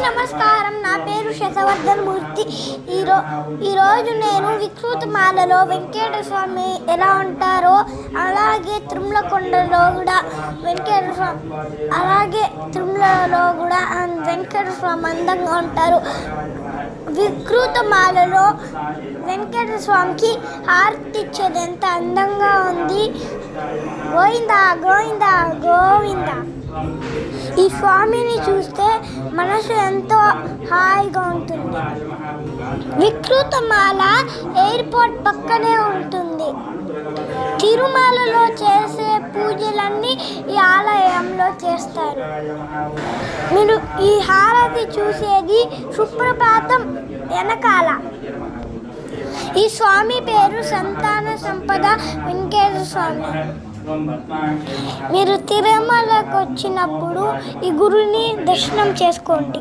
నమస్కారం. నా పేరు శశవర్ధన్ మూర్తి. ఈరోజు నేను వికృతమాలలో వెంకటేశ్వర స్వామి ఎలా ఉంటారో అలాగే తిరుమలకొండలో కూడా తిరుమలలో కూడా వెంకటేశ్వర స్వామి అందంగా ఉంటారు. వికృతమాలలో వెంకటేశ్వర స్వామికి హారతి ఇచ్చేది ఎంత అందంగా ఉంది. గోవిందా గోవిందా గోవిందా. ఈ స్వామిని చూస్తే మనసు ఎంతో హాయిగా ఉంటుంది. వికృతమాల ఎయిర్పోర్ట్ పక్కనే ఉంటుంది. తిరుమలలో చేసే పూజలన్నీ ఈ ఆలయంలో చేస్తారు. మీరు ఈ హారతి చూసేది సుప్రభాతం వెనకాల. ఈ స్వామి పేరు సంతాన సంపద వెంకటేశ్వర స్వామి. మీరు తిరుమలకు వచ్చినప్పుడు ఈ గురుని దర్శనం చేసుకోండి.